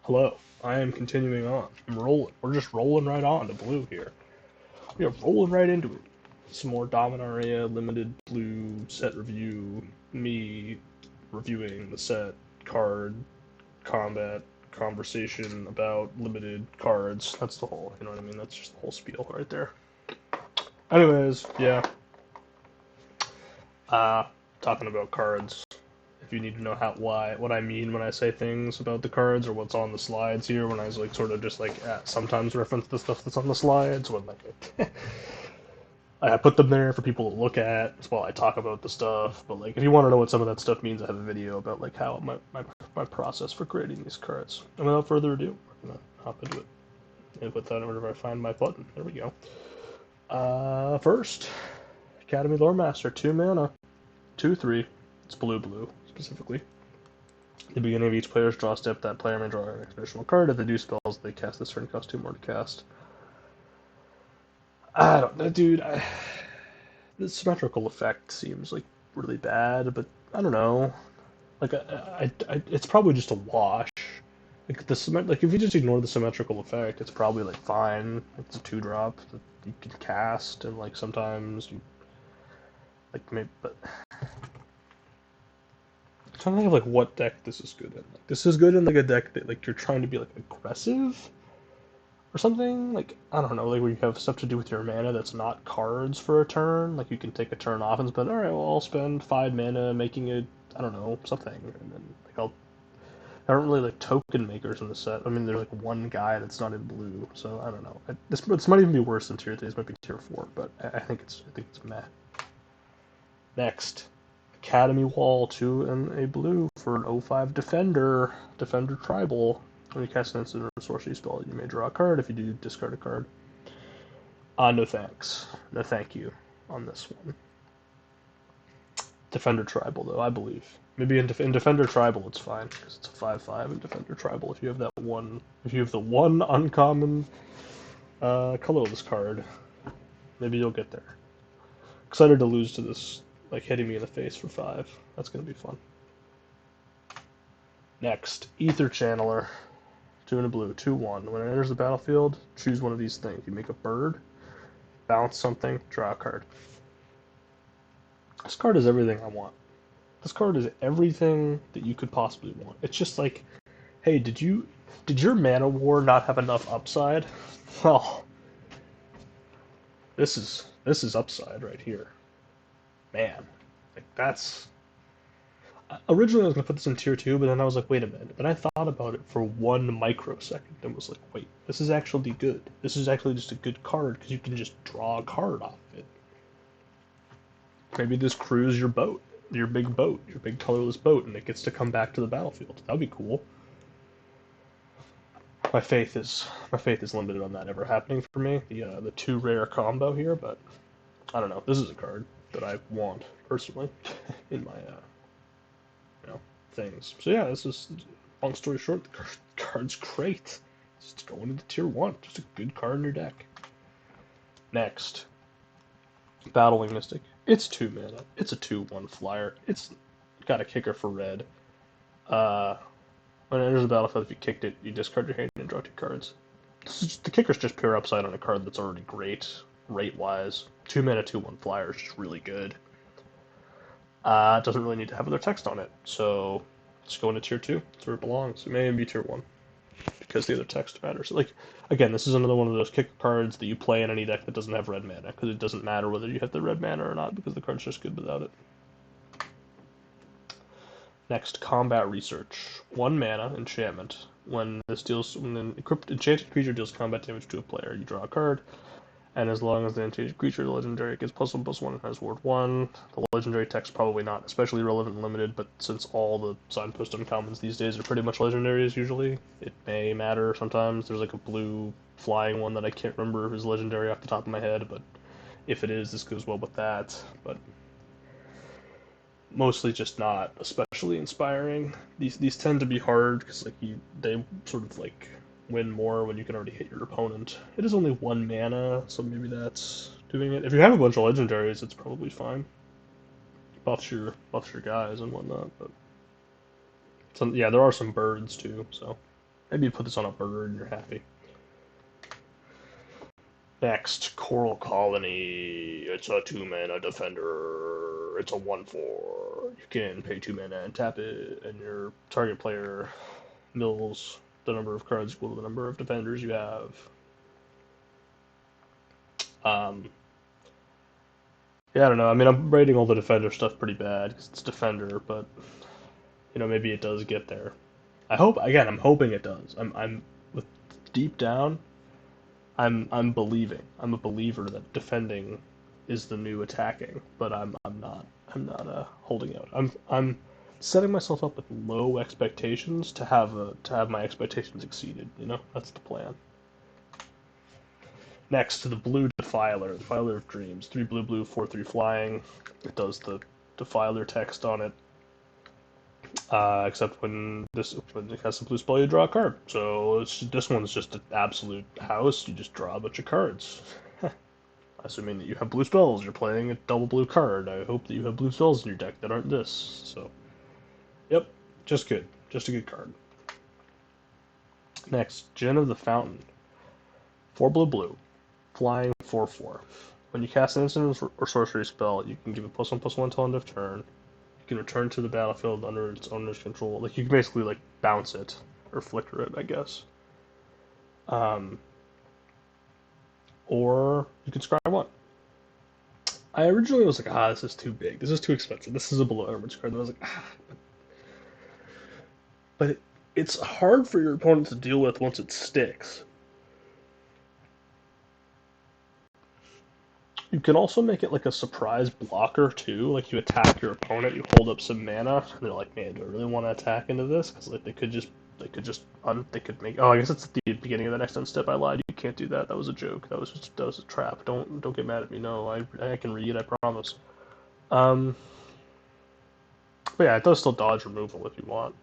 Hello. I am continuing on. I'm rolling. We're just rolling right on to blue here. We are rolling right into it. Some more Dominaria limited blue set review. Me reviewing the set, card, combat, conversation about limited cards. That's the whole, you know what I mean? That's just the whole spiel right there. Anyways, yeah. Uh, Talking about cards. If you need to know what I mean when I say things about the cards or what's on the slides here, when I was like sort of just like sometimes reference the stuff that's on the slides when like I put them there for people to look at while I talk about the stuff. But like if you want to know what some of that stuff means, I have a video about like how my process for creating these cards. And without further ado, we're gonna hop into it. And with that, whenever I find my button, there we go. First, Academy Lore Master, 2 mana, 2/3. It's blue specifically. At the beginning of each player's draw step, that player may draw an additional card. If they do spells, they cast this turn, cost 2 more to cast. I don't know, dude. The symmetrical effect seems like really bad, but I don't know. Like, it's probably just a wash. Like if you just ignore the symmetrical effect, it's probably like fine. It's a 2-drop that you can cast, and like sometimes you like maybe, but I'm trying to think of like what deck this is good in. Like, this is good in like a deck that like you're trying to be like aggressive or something. Like I don't know, like where you have stuff to do with your mana that's not cards for a turn. Like you can take a turn off and spend, all right, well I'll spend 5 mana making it, I don't know, something, and then like I don't really like token makers in the set. I mean, there's like one guy that's not in blue, so I don't know. This might even be worse than tier 3. This might be tier 4, but I think it's meh. Next, Academy Wall 2 and a blue for an 05 Defender. Defender Tribal. When you cast an instant or sorcery spell, you may draw a card. If you do, discard a card. No thanks. No thank you on this one. Defender Tribal, though, I believe. Maybe in Defender Tribal it's fine, because it's a 5/5 in Defender Tribal. If you have the one uncommon colorless card, maybe you'll get there. Excited to lose to this, like hitting me in the face for 5. That's gonna be fun. Next, Ether Channeler. 2 and a blue, 2/1. When it enters the battlefield, choose one of these things. You make a bird, bounce something, draw a card. This card is everything I want. This card is everything that you could possibly want. It's just like, hey, did your mana war not have enough upside? Well, this is upside right here. Man, like that's originally I was gonna put this in tier 2, but then I was like, wait a minute. Then I thought about it for 1 microsecond and was like, wait, this is actually good. This is actually just a good card because you can just draw a card off of it. Maybe this crews your boat, your big colorless boat, and it gets to come back to the battlefield. That'd be cool. My faith is limited on that ever happening for me. The 2 rare combo here, but I don't know. This is a card that I want personally in my things. So yeah, this is long story short. The card's great. It's going into tier 1. Just a good card in your deck. Next, Battlewing Mystic. It's 2 mana. It's a 2/1 flyer. It's got a kicker for red. When it enters the battlefield, if you kicked it, you discard your hand and draw 2 cards. The kicker's just pure upside on a card that's already great, rate-wise. 2 mana, 2/1 flyer is just really good. It doesn't really need to have other text on it, so just go into tier 2. That's where it belongs. It may even be tier 1, because the other text matters. Like, again, this is another one of those kicker cards that you play in any deck that doesn't have red mana, because it doesn't matter whether you have the red mana or not, because the card's just good without it. Next, Combat Research. 1 mana, enchantment. When an enchanted creature deals combat damage to a player, you draw a card, and as long as the enchanted creature, the legendary, gets +1/+1 and has ward 1, the legendary text probably not especially relevant and limited, but since all the signpost uncommons these days are pretty much legendaries usually, it may matter sometimes. There's like a blue flying one that I can't remember is legendary off the top of my head, but if it is, this goes well with that. But mostly just not especially inspiring. These tend to be hard because like they sort of like win more when you can already hit your opponent. It is only 1 mana, so maybe that's doing it. If you have a bunch of legendaries, it's probably fine. Buffs your guys and whatnot, but yeah, there are some birds too. So Maybe you put this on a burger and you're happy. Next, Coral Colony. It's a 2-mana defender. It's a 1/4. You can pay 2 mana and tap it, and your target player mills the number of cards equal to the number of defenders you have. Yeah, I don't know. I mean, I'm rating all the defender stuff pretty bad because it's defender, but maybe it does get there. I'm hoping it does. With deep down, I'm believing. I'm a believer that defending is the new attacking, but I'm not holding out. I'm setting myself up with low expectations to have my expectations exceeded. That's the plan. Next to the blue Defiler of Dreams, 3 blue, 4/3 flying. It does the Defiler text on it. Except when it has a blue spell, you draw a card. So this one's just an absolute house. You just draw a bunch of cards. Assuming that you have blue spells, you're playing a double blue card. I hope that you have blue spells in your deck that aren't this. So, yep, just good. Just a good card. Next, Gin of the Fountain. 4 blue, flying 4/4. When you cast an instant or sorcery spell, you can give it +1/+1 till end of turn. You can return to the battlefield under its owner's control. Like, you can basically bounce it or flicker it, I guess. Or you can scry 1. I originally was like, this is too big. This is too expensive. This is a below average card. And I was like, but it's hard for your opponent to deal with once it sticks. You can also make it like a surprise blocker too. Like, you attack your opponent, you hold up some mana, and they're like, man, do I really want to attack into this? Because they could make. Oh, I guess it's at the beginning of the next unstep. I lied. You can't do that. That was a joke. That was a trap. Don't get mad at me. No, I can read. I promise. But yeah, it does still dodge removal if you want.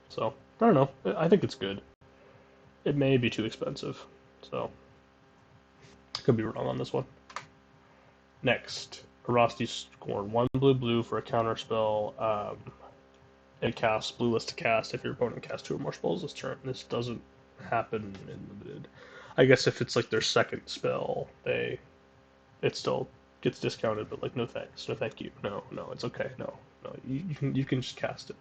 So I don't know. I think it's good. It may be too expensive. So could be wrong on this one. Next, Arasti scored 1 blue for a counter spell. It casts blueless to cast if your opponent casts 2 or more spells this turn. This doesn't happen in limited. I guess if it's like their second spell, it still gets discounted, but no thanks, no thank you, no, it's okay, no, you can just cast it.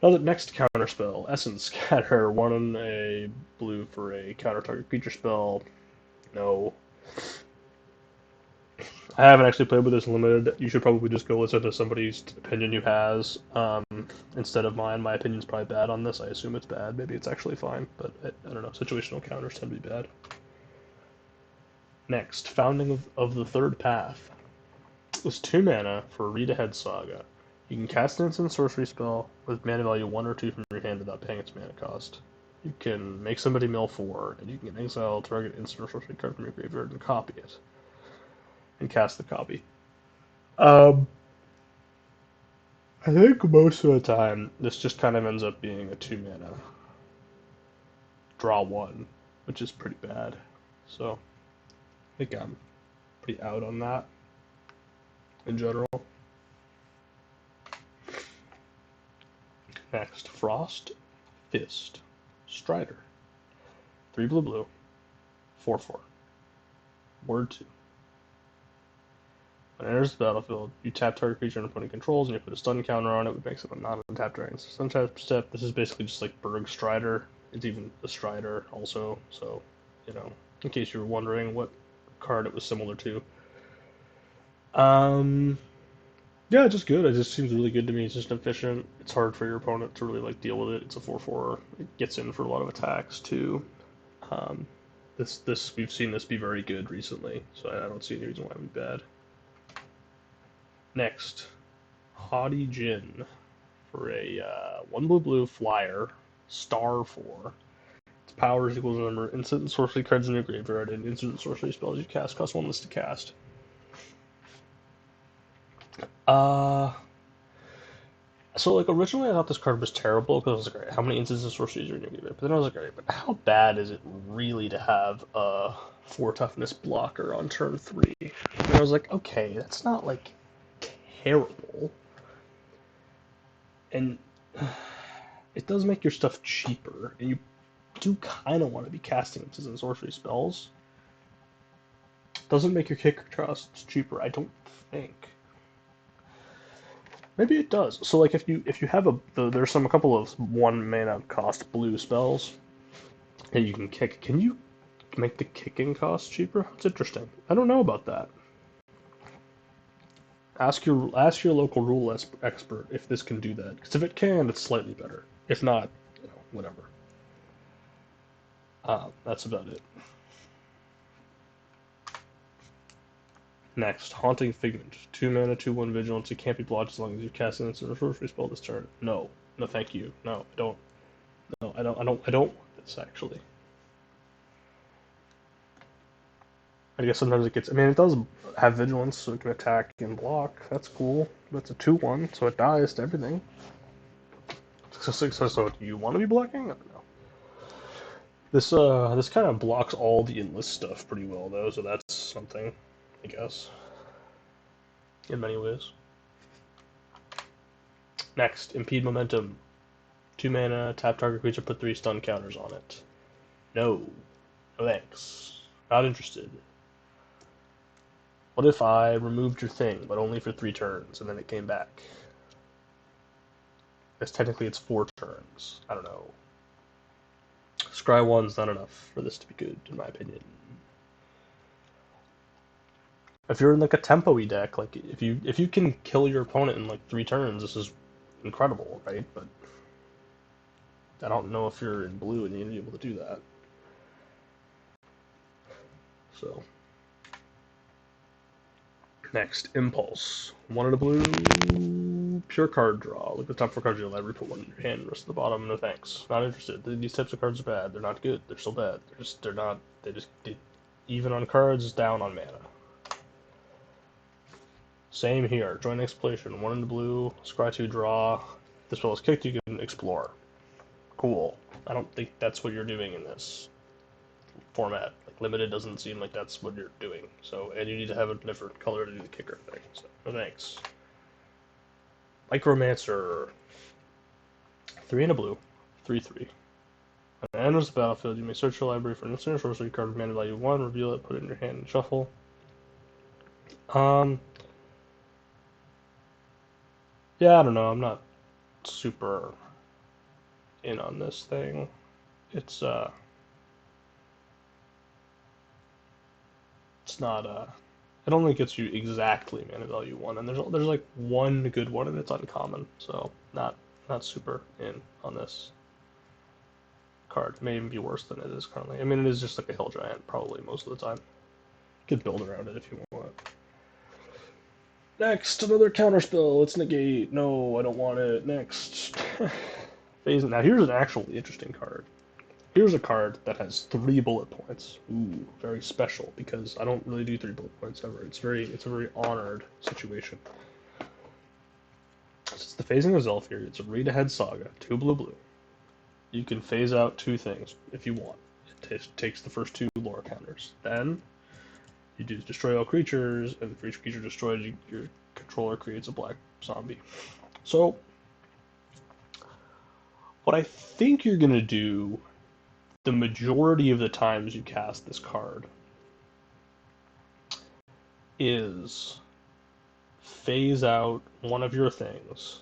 Now the next counter spell, Essence Scatter, 1 blue for a counter target creature spell. No. I haven't actually played with this limited. You should probably just go listen to somebody's opinion who has, instead of mine. My opinion's probably bad on this. I assume it's bad. Maybe it's actually fine, but I don't know. Situational counters tend to be bad. Next, Founding of the Third Path. It's 2 mana for Read Ahead Saga. You can cast an instant sorcery spell with mana value 1 or 2 from your hand without paying its mana cost. You can make somebody mill 4, and you can exile target instant or sorcery card from your graveyard and copy it. And cast the copy. I think most of the time, this just kind of ends up being a 2 mana draw 1, which is pretty bad. So, I think I'm pretty out on that in general. Next, Frost Fist Strider. 3 blue, 4/4. Word 2. When it enters the battlefield, you tap target creature and opponent controls, and you put a stun counter on it, which makes it a non-untapped dragon. So untap step. This is basically just like Berg Strider. It's even a Strider also. So, in case you were wondering what card it was similar to. Yeah, just good. It just seems really good to me. It's just efficient. It's hard for your opponent to really deal with it. It's a 4/4. It gets in for a lot of attacks too. We've seen this be very good recently, so I don't see any reason why it would be bad. Next, Haughty Jin for a 1 blue flyer, star 4. Its power is equal to the number of instant and sorcery cards in your graveyard, and instant and sorcery spells you cast cost 1 less to cast. So originally I thought this card was terrible because I was like, alright, how many instants and sorceries are in your graveyard? But then I was like, alright, but how bad is it really to have a 4 toughness blocker on turn 3? And I was like, okay, that's not terrible. And it does make your stuff cheaper, and you do kind of want to be casting instants and sorcery spells. Doesn't make your kicker costs cheaper, I don't think. Maybe it does. So like if you have there's a couple of 1 mana cost blue spells that you can kick. Can you make the kicking cost cheaper? That's interesting. I don't know about that. Ask your local rule expert if this can do that. Because if it can, it's slightly better. If not, whatever. That's about it. Next, Haunting Figment. 2 mana, 2/1 vigilance. It can't be blocked as long as you cast an instant or sorcery spell this turn. No. No, thank you. No, I don't. No, I don't want this, actually. I guess sometimes it gets... I mean, it does have vigilance, so it can attack and block. That's cool. That's a 2/1, so it dies to everything. So do you want to be blocking? I don't know. This kind of blocks all the enlist stuff pretty well, though, so that's something, I guess. In many ways. Next, Impede Momentum. 2 mana, tap target creature, put 3 stun counters on it. No. No thanks. Not interested. What if I removed your thing, but only for 3 turns, and then it came back? Because technically it's 4 turns. I don't know. Scry 1's not enough for this to be good, in my opinion. If you're in like a tempo-y deck, like if you can kill your opponent in like 3 turns, this is incredible, right? But I don't know if you're in blue and you're gonna be able to do that. So next, Impulse. 1 in a blue, pure card draw. Look at the top 4 cards in your library, put 1 in your hand, rest of the bottom, no thanks. Not interested. These types of cards are bad. They're not good. They're so bad. They even on cards, down on mana. Same here. Join Exploration. 1 in the blue, scry 2, draw. If the spell is kicked, you can explore. Cool. I don't think that's what you're doing in this format. Like limited doesn't seem like that's what you're doing. So, and you need to have a different color to do the kicker thing. So, no thanks. Micromancer. 3 in a blue, 3/3. When it enters the battlefield, you may search your library for an instant or sorcery card with mana value 1, reveal it, put it in your hand, and shuffle. Yeah, I don't know. I'm not super in on this thing. It's not it only gets you exactly mana value 1, and there's like one good one, and it's uncommon. So not super in on this card. It may even be worse than it is currently. I mean, it is just like a hill giant probably most of the time. You could build around it if you want. Next, another counterspell. Let's negate. No, I don't want it. Next. Phase. Now here's an actually interesting card. Here's a card that has 3 bullet points. Ooh, very special, because I don't really do 3 bullet points ever. It's a very honored situation. It's the Phasing of Zelfir. It's a read-ahead saga. 2 blue. You can phase out 2 things if you want. It takes the first 2 lore counters. Then you do destroy all creatures, and for each creature destroyed, your controller creates a black zombie. So, what I think you're gonna do the majority of the times you cast this card is phase out one of your things.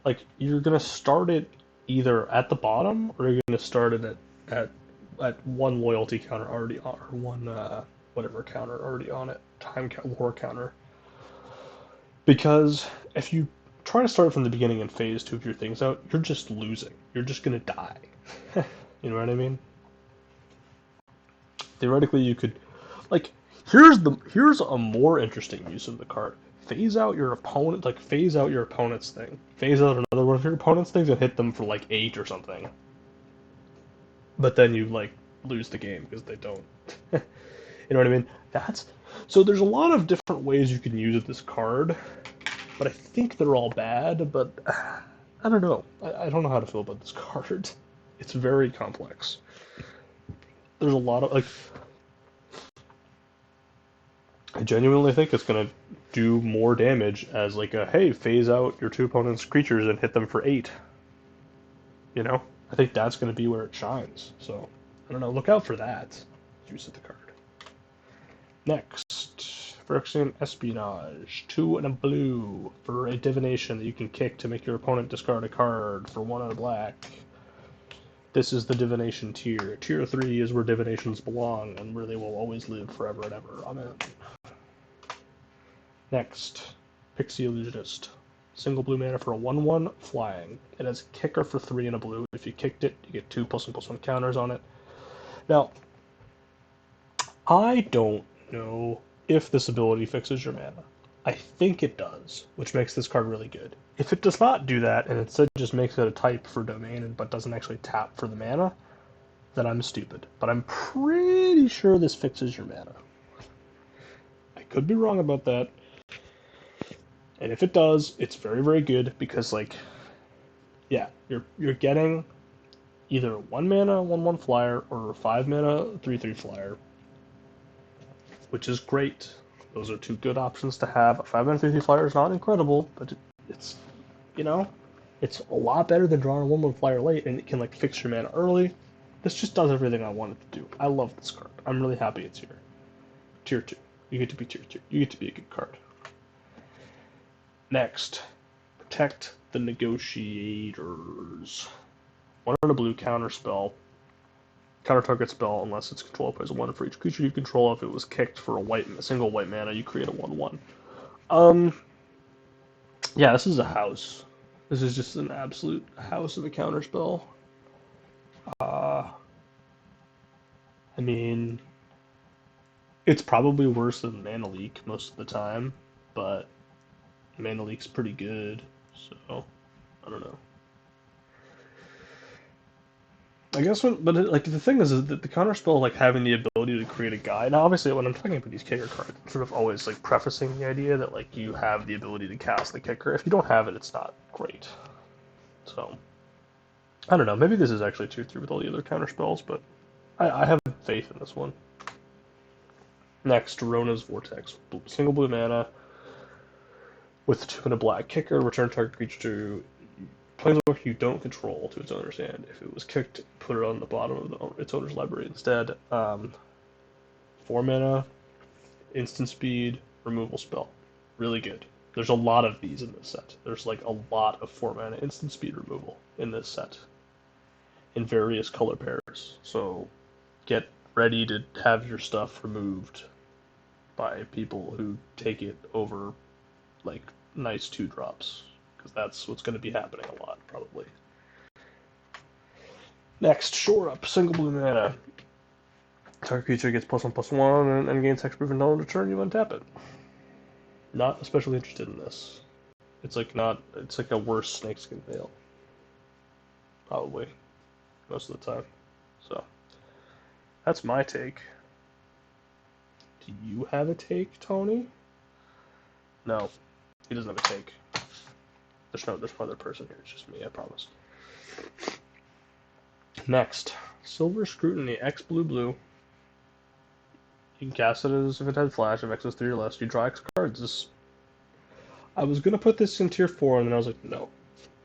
Like, you're gonna start it either at the bottom, or you're gonna start it at 1 loyalty counter already on, or 1 whatever counter already on it, war counter. Because if you try to start from the beginning and phase 2 of your things out, you're just losing. You're just gonna die. You know what I mean? Theoretically, you could, like, here's a more interesting use of the card. Phase out your opponent, like phase out your opponent's thing. Phase out another one of your opponent's things and hit them for like 8 or something. But then you like lose the game because they don't. You know what I mean? So there's a lot of different ways you can use this card, but I think they're all bad. But I don't know. I don't know how to feel about this card. It's very complex. There's a lot of, like, I genuinely think it's gonna do more damage as like a, hey, phase out your 2 opponent's creatures and hit them for 8. You know, I think that's going to be where it shines. So I don't know. Look out for that. Use of the card. Next, Phyrexian Espionage. 2 and a blue for a divination that you can kick to make your opponent discard a card for 1 and a black. This is the divination tier. Tier 3 is where divinations belong and where they will always live forever and ever. Amen. Next, Pixie Illusionist. Single blue mana for a 1/1 flying. It has kicker for 3 and a blue. If you kicked it, you get 2 +1/+1 counters on it. Now, I don't know if this ability fixes your mana. I think it does, which makes this card really good. If it does not do that, and instead just makes it a type for domain, but doesn't actually tap for the mana, then I'm stupid. But I'm pretty sure this fixes your mana. I could be wrong about that. And if it does, it's very, very good because, like, yeah, you're getting either 1 mana 1/1 flyer or 5 mana 3/3 flyer, which is great. Those are 2 good options to have. A 5 mana 3/3 flyer is not incredible, but it's, you know, it's a lot better than drawing a 1/1 flyer late, and it can, like, fix your mana early. This just does everything I want it to do. I love this card. I'm really happy it's here. Tier 2. You get to be tier 2. You get to be a good card. Next, Protect the Negotiators. 1 and a blue counter spell. Counter target spell unless its control plays a 1 for each creature you control. If it was kicked for a single white mana, you create a 1/1. Yeah, this is a house. This is just an absolute house of a counter spell. I mean, it's probably worse than Mana Leak most of the time, but Mana Leak's pretty good, so I don't know. I guess like the thing is that the counterspell, like having the ability to create a guy. Now, obviously, when I'm talking about these kicker cards, I'm sort of always like prefacing the idea that like you have the ability to cast the kicker. If you don't have it, it's not great. So I don't know. Maybe this is actually tier 3 with all the other counterspells, but I have faith in this one. Next, Rona's Vortex. Single blue mana with 2 and a black kicker. Return target creature to Planeswalker you don't control to its owner's hand. If it was kicked, put it on the bottom of its owner's library instead. 4 mana, instant speed, removal spell. Really good. There's a lot of these in this set. There's like a lot of 4 mana instant speed removal in this set. In various color pairs. So get ready to have your stuff removed by people who take it over like nice 2-drops. Because that's what's going to be happening a lot, probably. Next, Shore Up. Single blue mana. Target creature gets +1/+1 and gains hexproof until end of turn, you untap it. Not especially interested in this. It's like a worse Snakeskin Veil. Probably. Most of the time. So, that's my take. Do you have a take, Tony? No. He doesn't have a take. There's no other person here. It's just me, I promise. Next, Silver Scrutiny, X blue. You can cast it as if it had flash. If X is 3 or less, you draw X cards. I was gonna put this in tier 4, and then I was like, no.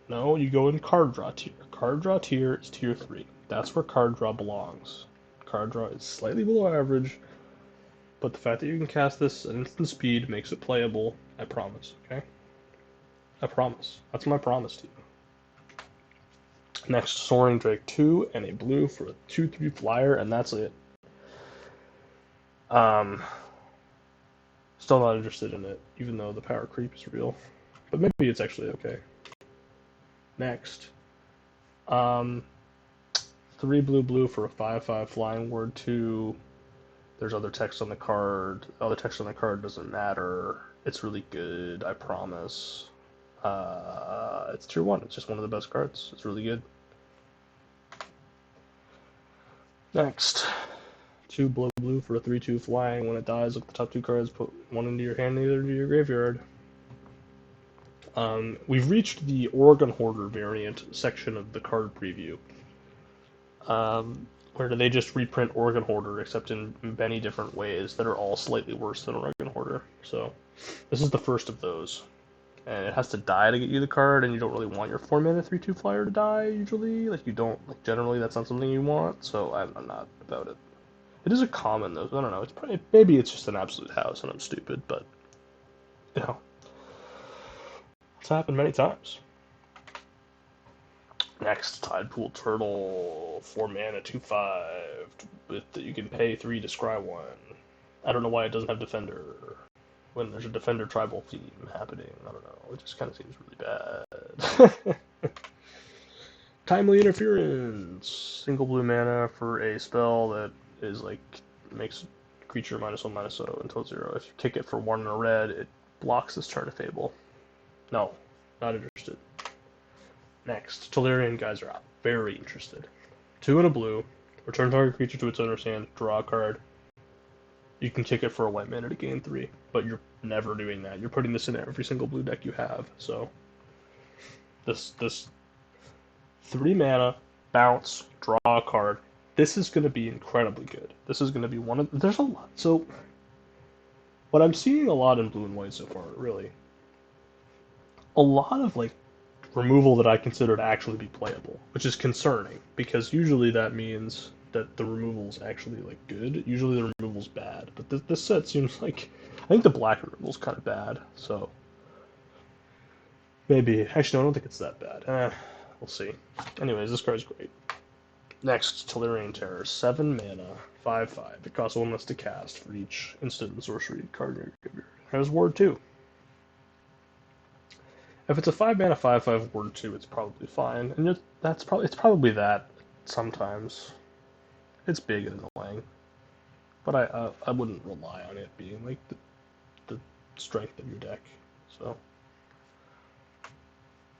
No, you go in card draw tier. Card draw tier is tier 3. That's where card draw belongs. Card draw is slightly below average, but the fact that you can cast this at instant speed makes it playable, I promise, okay? I promise. That's my promise to you. Next, Soaring Drake 2 and a blue for a 2/3 flyer, and that's it. Still not interested in it, even though the power creep is real. But maybe it's actually okay. Next, 3 blue for a 5/5 flying ward 2. There's other text on the card. Other text on the card doesn't matter. It's really good, I promise. It's tier 1. It's just one of the best cards. It's really good. Next, 2 blue for a 3/2 flying. When it dies, look at the top 2 cards, put 1 into your hand, the other into your graveyard. We've reached the Oregon Hoarder variant section of the card preview, where they just reprint Oregon Hoarder, except in many different ways that are all slightly worse than Oregon Hoarder. So, this is the first of those. and it has to die to get you the card, and you don't really want your 4 mana 3/2 flyer to die usually. Like you don't like generally that's not something you want. So I'm not about it. It is a common though. So I don't know. It's probably maybe it's just an absolute house, and I'm stupid, but you know, it's happened many times. Next, Tidepool Turtle, 4 mana, 2/5. With you can pay 3 to scry 1. I don't know why it doesn't have Defender when there's a Defender tribal theme happening. I don't know. It just kind of seems really bad. Timely Interference. Single blue mana for a spell that is like makes creature -1/-0 until 0. If you kick it for 1 in a red, it blocks this turn of Fable. No, not interested. Next, Tolarian Geyser. Very interested. 2 and a blue. Return target creature to its owner's hand. Draw a card. You can kick it for a white mana to gain 3, but you're never doing that. You're putting this in every single blue deck you have. So this 3 mana bounce draw a card. This is going to be incredibly good. This is going to be one of there's a lot. So what I'm seeing a lot in blue and white so far, really, a lot of like removal that I consider to actually be playable, which is concerning because usually that means that the removal's actually like good. Usually the removal's bad, but this set seems like I think the black removal's kind of bad. So maybe actually no, I don't think it's that bad. We'll see. Anyways, this card's great. Next, Tolarian Terror, 7 mana, 5/5. It costs 1 less to cast for each instant and sorcery card in your graveyard. It has Ward 2. If it's a 5 mana 5/5 Ward 2, it's probably fine, and it's probably that sometimes. It's big and annoying, but I wouldn't rely on it being like the strength of your deck. So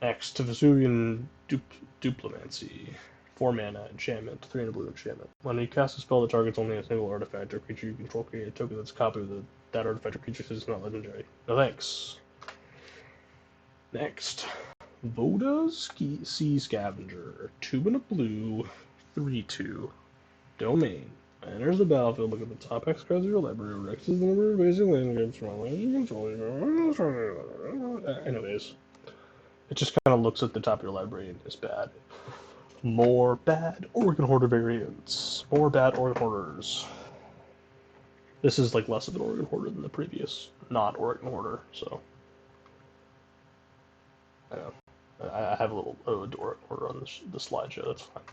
next, Vesuvian Duplimancy, 4 mana enchantment, 3 and a blue enchantment. When you cast a spell that targets only a single artifact or creature you control, create a token that's a copy of that artifact or creature says it's not legendary. No thanks. Next, Voda's Sea Scavenger, 2 and a blue, 3/2. Domain. Enters the battlefield, look at the top X cards of your library, rexes the number of basic landscapes from land you control. Anyways, it just kind of looks at the top of your library and is bad. More bad Organ Hoarder variants. More bad Organ Hoarders. This is like less of an Organ Hoarder than the previous not Organ Hoarder, so I know. I have a little Organ Hoarder on the slideshow, that's fine.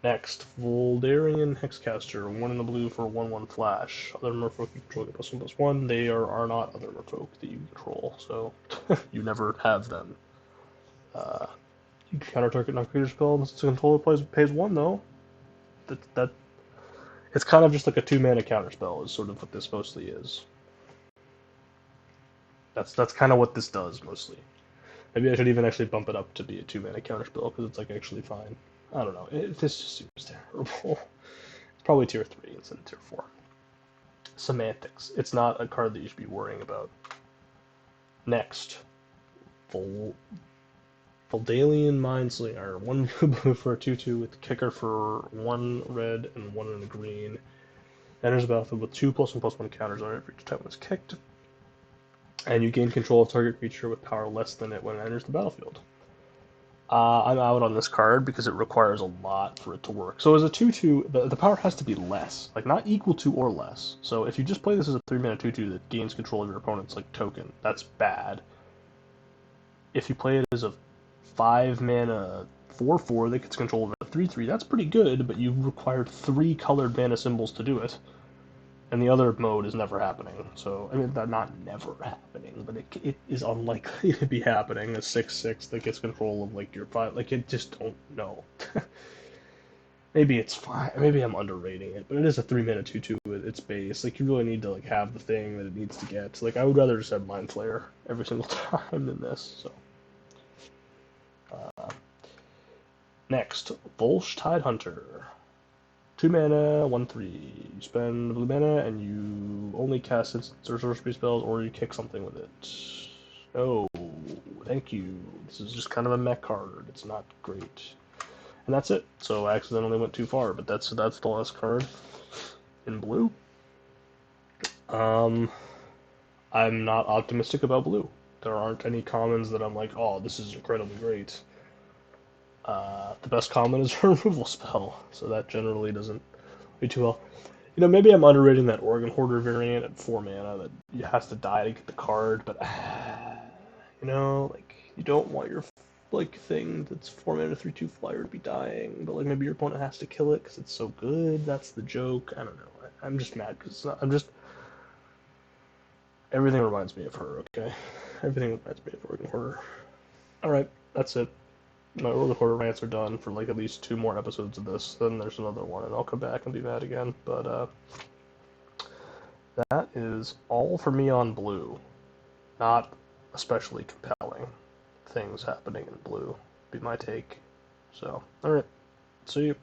Next, Voldarian Hexcaster, 1 in the blue for 1/1 flash. Other merfolk you control get +1/+1. They are not other merfolk that you control, so you never have them. You can counter target non-creature spell unless its controller pays 1 though. That it's kind of just like a 2 mana counter spell is sort of what this mostly is. That's kind of what this does mostly. Maybe I should even actually bump it up to be a 2 mana counter spell because it's like actually fine. I don't know. This just seems terrible. It's probably tier 3 instead of tier 4. Semantics. It's not a card that you should be worrying about. Next. Voldalian Mindslinger. 1 blue for a 2/2 with kicker for 1 red and 1 in the green. Enters the battlefield with 2 +1/+1 counters on it for each time it's kicked. And you gain control of target creature with power less than it when it enters the battlefield. I'm out on this card because it requires a lot for it to work. So as a 2/2, the power has to be less, like not equal to or less. So if you just play this as a 3 mana 2/2 that gains control of your opponent's like token, that's bad. If you play it as a 5 mana 4/4 that gets control of a 3/3, that's pretty good, but you require 3 colored mana symbols to do it. And the other mode is never happening. So, I mean, not never happening, but it is unlikely to be happening. A 6/6 that gets control of, like, your 5. Like, it just don't know. Maybe it's fine. Maybe I'm underrating it, but it is a 3 mana 2/2 at its base. Like, you really need to, like, have the thing that it needs to get. Like, I would rather just have Mind Flayer every single time than this, so. Next, Volsh Tidehunter. 2 mana, 1/3. You spend blue mana and you only cast instants or sorcery spells, or you kick something with it. Oh, thank you. This is just kind of a mech card. It's not great. And that's it. So I accidentally went too far, but that's the last card in blue. I'm not optimistic about blue. There aren't any commons that I'm like, oh, this is incredibly great. The best common is a removal spell, so that generally doesn't do too well. Maybe I'm underrating that Oregon Hoarder variant at 4 mana that you has to die to get the card, but like you don't want your thing that's 4 mana 3/2 flyer to be dying, but like maybe your opponent has to kill it because it's so good. That's the joke. I don't know. I'm just mad because I'm just everything reminds me of her. Okay, everything reminds me of Oregon Hoarder. All right, that's it. My Oregon Hoarder rants are done for like at least 2 more episodes of this. Then there's another one, and I'll come back and be mad again. But that is all for me on blue. Not especially compelling things happening in blue, be my take. So, alright, see you.